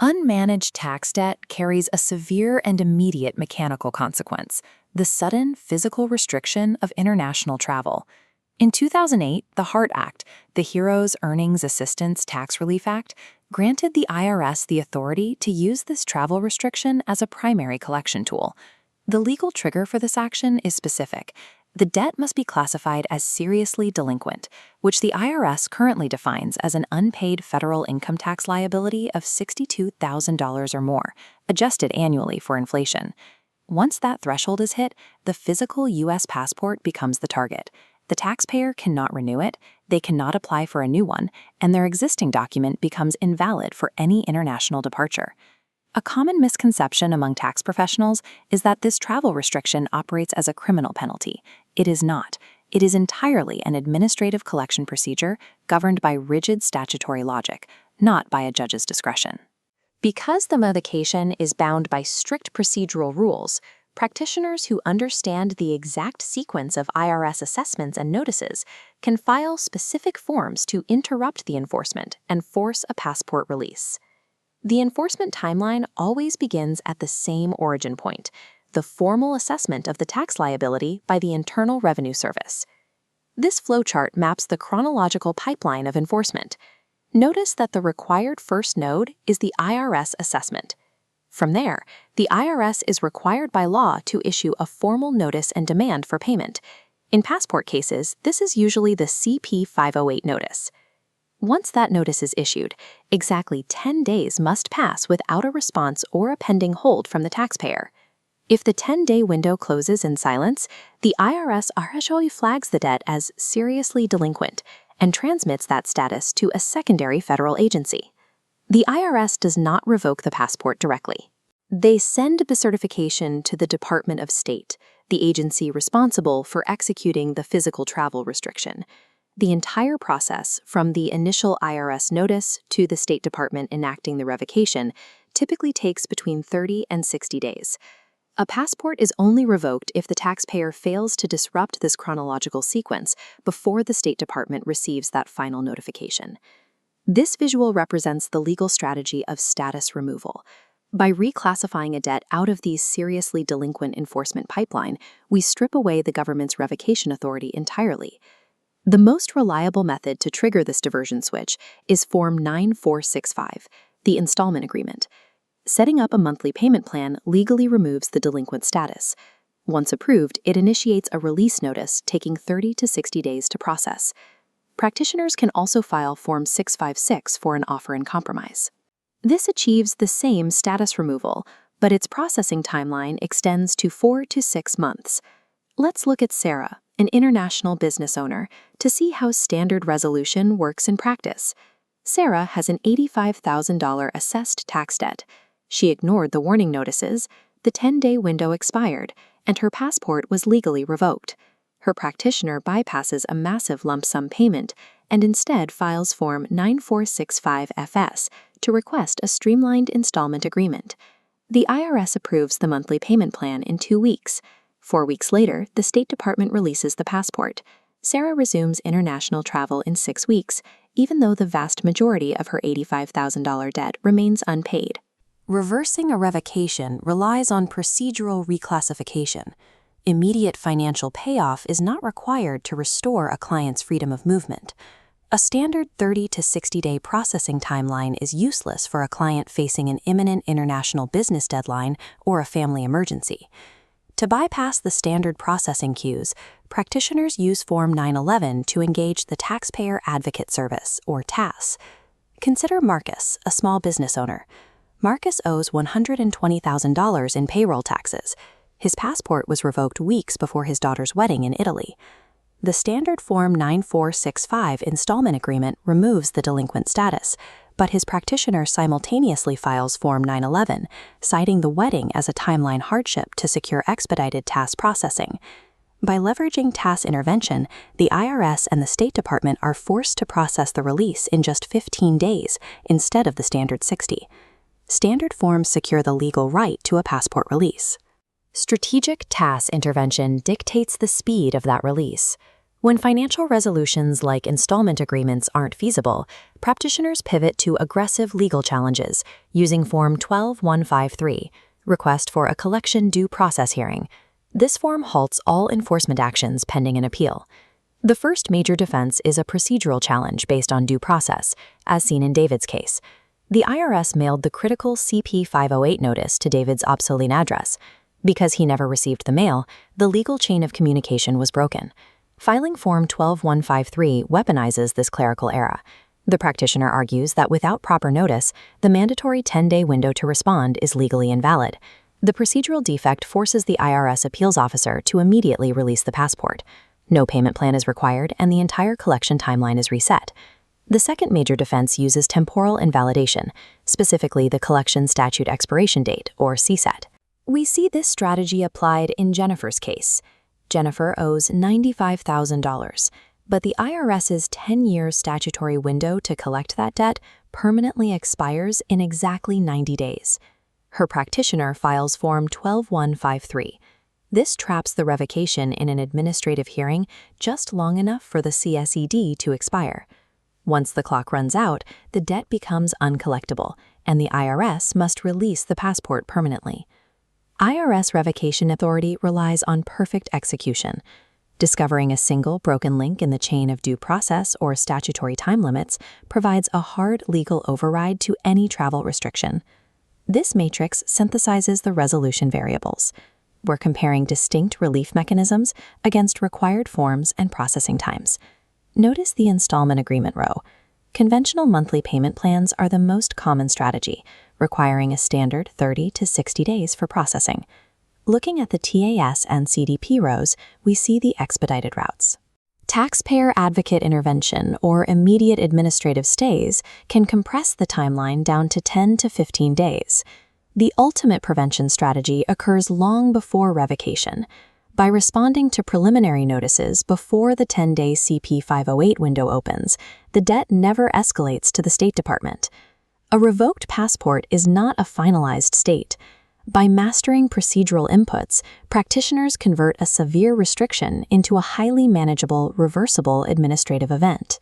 Unmanaged tax debt carries a severe and immediate mechanical consequence: the sudden physical restriction of international travel. In 2008, the HART Act, the Heroes Earnings Assistance Tax Relief Act, granted the IRS the authority to use this travel restriction as a primary collection tool. The legal trigger for this action is specific. The debt must be classified as seriously delinquent, which the IRS currently defines as an unpaid federal income tax liability of $62,000 or more, adjusted annually for inflation. Once that threshold is hit, the physical U.S. passport becomes the target. The taxpayer cannot renew it, they cannot apply for a new one, and their existing document becomes invalid for any international departure. A common misconception among tax professionals is that this travel restriction operates as a criminal penalty. It is not. It is entirely an administrative collection procedure governed by rigid statutory logic, not by a judge's discretion. Because the revocation is bound by strict procedural rules, practitioners who understand the exact sequence of IRS assessments and notices can file specific forms to interrupt the enforcement and force a passport release. The enforcement timeline always begins at the same origin point: the formal assessment of the tax liability by the Internal Revenue Service. This flowchart maps the chronological pipeline of enforcement. Notice that the required first node is the IRS assessment. From there, the IRS is required by law to issue a formal notice and demand for payment. In passport cases, this is usually the CP 508 notice. Once that notice is issued, exactly 10 days must pass without a response or a pending hold from the taxpayer. If the 10-day window closes in silence, the IRS usually flags the debt as seriously delinquent and transmits that status to a secondary federal agency. The IRS does not revoke the passport directly. They send the certification to the Department of State, the agency responsible for executing the physical travel restriction. The entire process, from the initial IRS notice to the State Department enacting the revocation, typically takes between 30 and 60 days. A passport is only revoked if the taxpayer fails to disrupt this chronological sequence before the State Department receives that final notification. This visual represents the legal strategy of status removal. By reclassifying a debt out of the seriously delinquent enforcement pipeline, we strip away the government's revocation authority entirely. The most reliable method to trigger this diversion switch is Form 9465, the installment agreement. Setting up a monthly payment plan legally removes the delinquent status. Once approved, it initiates a release notice taking 30 to 60 days to process. Practitioners can also file Form 656 for an offer in compromise. This achieves the same status removal, but its processing timeline extends to 4 to 6 months. Let's look at Sarah, an international business owner, to see how standard resolution works in practice. Sarah has an $85,000 assessed tax debt. She ignored the warning notices, the 10-day window expired, and her passport was legally revoked. Her practitioner bypasses a massive lump sum payment and instead files Form 9465-FS to request a streamlined installment agreement. The IRS approves the monthly payment plan in 2 weeks. 4 weeks later, the State Department releases the passport. Sarah resumes international travel in 6 weeks, even though the vast majority of her $85,000 debt remains unpaid. Reversing a revocation relies on procedural reclassification. Immediate financial payoff is not required to restore a client's freedom of movement. A standard 30 to 60-day processing timeline is useless for a client facing an imminent international business deadline or a family emergency. To bypass the standard processing queues, practitioners use Form 911 to engage the Taxpayer Advocate Service, or TAS. Consider Marcus, a small business owner. Marcus owes $120,000 in payroll taxes. His passport was revoked weeks before his daughter's wedding in Italy. The standard Form 9465 installment agreement removes the delinquent status, but his practitioner simultaneously files Form 911, citing the wedding as a timeline hardship to secure expedited TAS processing. By leveraging TAS intervention, the IRS and the State Department are forced to process the release in just 15 days instead of the standard 60. Standard forms secure the legal right to a passport release. Strategic TAS intervention dictates the speed of that release. When financial resolutions like installment agreements aren't feasible, practitioners pivot to aggressive legal challenges using Form 12153, Request for a Collection Due Process Hearing. This form halts all enforcement actions pending an appeal. The first major defense is a procedural challenge based on due process, as seen in David's case. The IRS mailed the critical CP 508 notice to David's obsolete address. Because he never received the mail, the legal chain of communication was broken. Filing Form 12153 weaponizes this clerical error. The practitioner argues that without proper notice, the mandatory 10-day window to respond is legally invalid. The procedural defect forces the IRS appeals officer to immediately release the passport. No payment plan is required, and the entire collection timeline is reset. The second major defense uses temporal invalidation, specifically the collection statute expiration date, or CSET. We see this strategy applied in Jennifer's case. Jennifer owes $95,000, but the IRS's 10-year statutory window to collect that debt permanently expires in exactly 90 days. Her practitioner files Form 12153. This traps the revocation in an administrative hearing just long enough for the CSED to expire. Once the clock runs out, the debt becomes uncollectible, and the IRS must release the passport permanently. IRS revocation authority relies on perfect execution. Discovering a single broken link in the chain of due process or statutory time limits provides a hard legal override to any travel restriction. This matrix synthesizes the resolution variables. We're comparing distinct relief mechanisms against required forms and processing times. Notice the installment agreement row. Conventional monthly payment plans are the most common strategy, requiring a standard 30 to 60 days for processing. Looking at the TAS and CDP rows, we see the expedited routes. Taxpayer advocate intervention, or immediate administrative stays, can compress the timeline down to 10 to 15 days. The ultimate prevention strategy occurs long before revocation. By responding to preliminary notices before the 10-day CP 508 window opens, the debt never escalates to the State Department. A revoked passport is not a finalized state. By mastering procedural inputs, practitioners convert a severe restriction into a highly manageable, reversible administrative event.